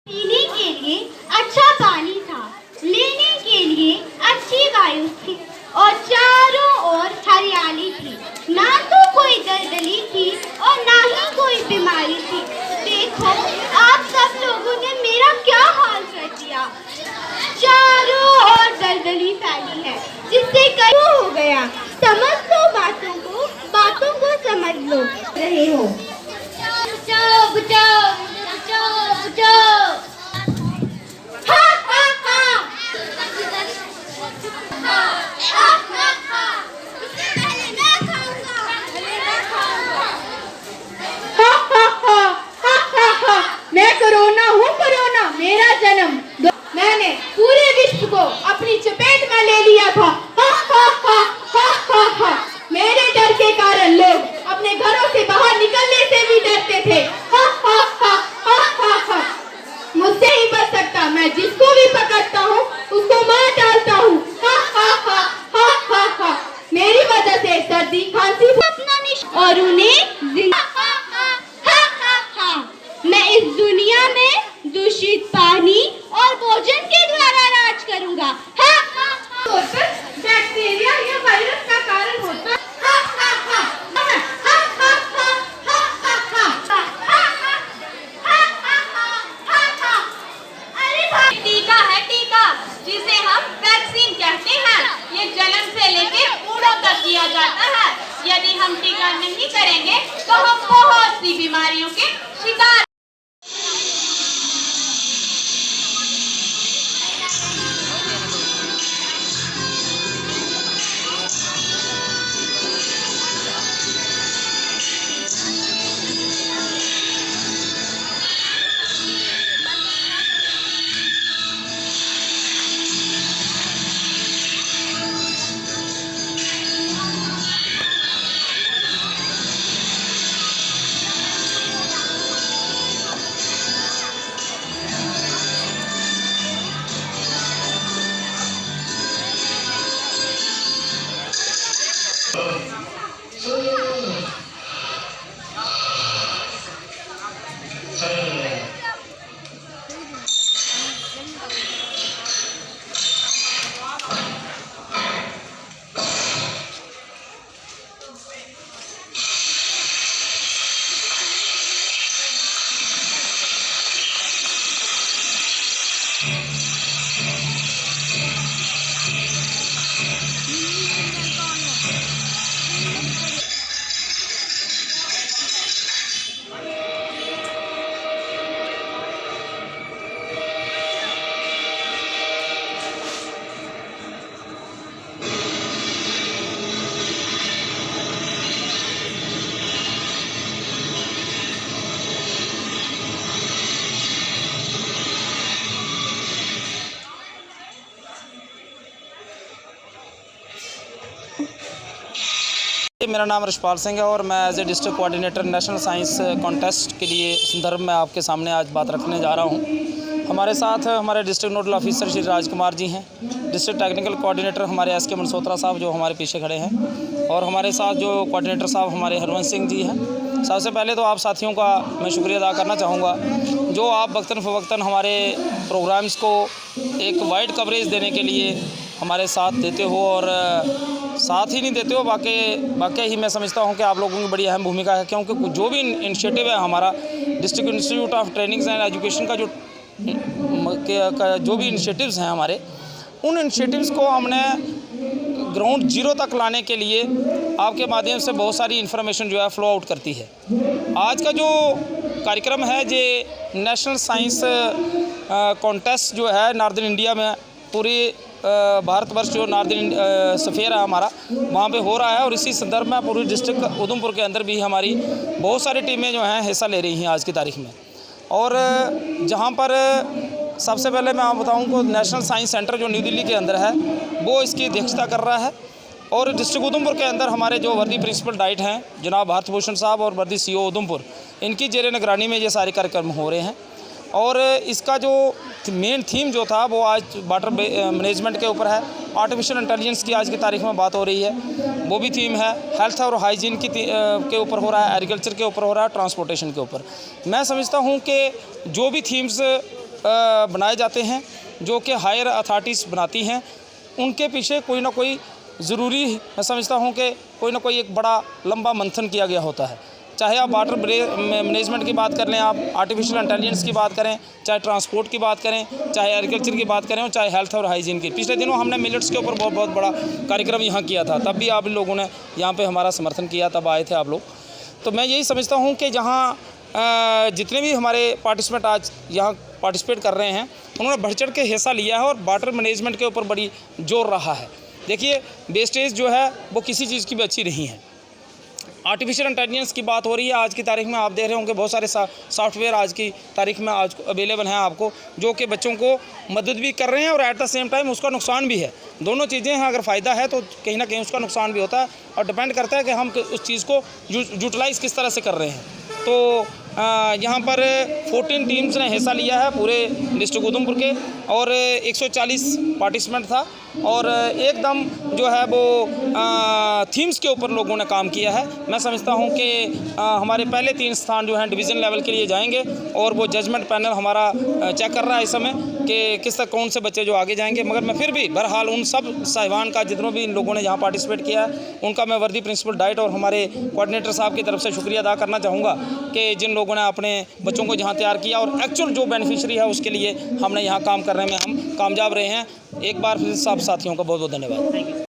पीने के लिए अच्छा पानी था, लेने के लिए अच्छी वायु थी और चारों ओर हरियाली थी। ना तो कोई दलदली थी और ना ही कोई बीमारी थी। देखो, आप सब लोगों ने मेरा क्या हाल कर दिया। चारों ओर दलदली फैली है, जिससे कई हो गया। समझ लो बातों को समझ लो रहे हो। बचाओ बचाओ बचाओ बचाओ। मैं कोरोना हूँ, कोरोना मेरा जन्म। मैंने पूरे विश्व को अपनी चपेट में ले लिया था। हा हा हा हा हा हा। मेरे डर के कारण लोग अपने घरों से बाहर निकलने से भी डरते थे। हा हा हा हा हा हा। मुझसे ही बच सकता, मैं जिसको भी पकड़ता हूँ उसको मार डालता हूँ। हा हा हा हा हा हा। मेरी वजह से सर्दी खांसी अपना और उन्हें मैं इस दुनिया में दूषित पानी और भोजन के द्वारा राज करूंगा। बैक्टीरिया या वायरस का कारण होता है। टीका है टीका, जिसे हम वैक्सीन कहते हैं। ये जन्म से लेके बूढ़ों तक किया जाता है। यदि हम टीका नहीं करेंगे तो हम बहुत सी बीमारियों के शिकार। मेरा नाम रशपाल सिंह है और मैं as a district coordinator national science contest के लिए संदर्भ में आपके सामने आज बात रखने जा रहा हूं। हमारे साथ हमारे district nodal officer Shri Rajkumar ji हैं, डिस्ट्रिक्ट टेक्निकल कोऑर्डिनेटर हमारे एस.के. मनसोत्रा साहब जो हमारे पीछे खड़े हैं, और हमारे साथ जो कोऑर्डिनेटर साहब हमारे हरवंश सिंह जी हैं। सबसे पहले तो आप साथियों का मैं शुक्रिया अदा करना चाहूँगा जो आप वक्तन फ़वक्तन हमारे प्रोग्राम्स को एक वाइड कवरेज देने के लिए हमारे साथ देते हो, और साथ ही नहीं देते हो, वाकई ही मैं समझता हूं कि आप लोगों की बड़ी अहम भूमिका है। क्योंकि जो भी इनिशिएटिव है हमारा district institute of trainings and education का जो भी इनिशिएटिव्स हैं हमारे, उन इनिशिएटिव्स को हमने ग्राउंड जीरो तक लाने के लिए आपके माध्यम से बहुत सारी इन्फॉर्मेशन जो है फ्लो आउट करती है। आज का जो कार्यक्रम है ये नेशनल साइंस कॉन्टेस्ट जो है नॉर्दर्न इंडिया में, पूरी भारतवर्ष जो नॉर्दर्न सफ़ेयर है हमारा, वहाँ पे हो रहा है। और इसी संदर्भ में पूरी डिस्ट्रिक्ट उधमपुर के अंदर भी हमारी बहुत सारी टीमें जो हैं हिस्सा ले रही हैं आज की तारीख में। और जहाँ पर सबसे पहले मैं आपको बताऊँ को नेशनल साइंस सेंटर जो न्यू दिल्ली के अंदर है वो इसकी अध्यक्षता कर रहा है, और डिस्ट्रिक्ट उधमपुर के अंदर हमारे जो वर्दी प्रिंसिपल डाइट हैं जनाब भारत भूषण साहब और वर्दी CO उधमपुर, इनकी जेर निगरानी में ये सारे कार्यक्रम हो रहे हैं। और इसका जो मेन थीम जो था वो आज वाटर मैनेजमेंट के ऊपर है, आर्टिफिशियल इंटेलिजेंस की आज की तारीख में बात हो रही है, वो भी थीम है। हेल्थ और हाइजीन के ऊपर हो रहा है, एग्रीकल्चर के ऊपर हो रहा है, ट्रांसपोर्टेशन के ऊपर। मैं समझता हूँ कि जो भी थीम्स बनाए जाते हैं जो कि हायर अथॉरिटीज़ बनाती हैं, उनके पीछे कोई ना कोई ज़रूरी, मैं समझता हूँ कि कोई ना कोई एक बड़ा लंबा मंथन किया गया होता है। चाहे आप वाटर मैनेजमेंट की बात कर लें, आप आर्टिफिशियल इंटेलिजेंस की बात करें, चाहे ट्रांसपोर्ट की बात करें, चाहे एग्रीकल्चर की बात करें, और चाहे हेल्थ और हाइजीन की। पिछले दिनों हमने मिलेट्स के ऊपर बहुत बड़ा कार्यक्रम यहाँ किया था, तब भी आप लोगों ने यहाँ पे हमारा समर्थन किया, तब आए थे आप लोग। तो मैं यही समझता हूँ कि जहाँ जितने भी हमारे पार्टिसिपेंट आज यहाँ पार्टिसिपेट कर रहे हैं, उन्होंने बढ़ चढ़ के हिस्सा लिया है और वाटर मैनेजमेंट के ऊपर बड़ी जोर रहा है। देखिए, वेस्टेज जो है वो किसी चीज़ की भी अच्छी नहीं है। आर्टिफिशियल इंटेलिजेंस की बात हो रही है आज की तारीख में, आप देख रहे होंगे बहुत सारे सॉफ्टवेयर आज की तारीख में आज अवेलेबल हैं आपको, जो कि बच्चों को मदद भी कर रहे हैं और एट द सेम टाइम उसका नुकसान भी है। दोनों चीज़ें हैं, अगर फ़ायदा है तो कहीं ना कहीं उसका नुकसान भी होता है, और डिपेंड करता है कि हम उस चीज़ को यूटिलाइज़ किस तरह से कर रहे हैं। तो यहाँ पर 14 टीम्स ने हिस्सा लिया है पूरे डिस्ट्रिक्ट उधमपुर के, और 140 पार्टिसिपेंट था, और एकदम जो है वो थीम्स के ऊपर लोगों ने काम किया है। मैं समझता हूँ कि हमारे पहले 3 स्थान जो हैं डिवीज़न लेवल के लिए जाएंगे, और वो जजमेंट पैनल हमारा चेक कर रहा है इस समय कि किस तक कौन से बच्चे जो आगे जाएंगे। मगर मैं फिर भी बहरहाल उन सब साहिबान का, जितनों भी इन लोगों ने यहाँ पार्टिसिपेट किया है, उनका मैं वर्दी प्रिंसिपल डाइट और हमारे कोऑर्डिनेटर साहब की तरफ से शुक्रिया अदा करना चाहूँगा कि जिन लोगों ने अपने बच्चों को जहाँ तैयार किया और एक्चुअल जो बेनिफिशियरी है उसके लिए हमने यहाँ काम करने में हम कामयाब रहे हैं। एक बार फिर सब साथियों का बहुत बहुत धन्यवाद।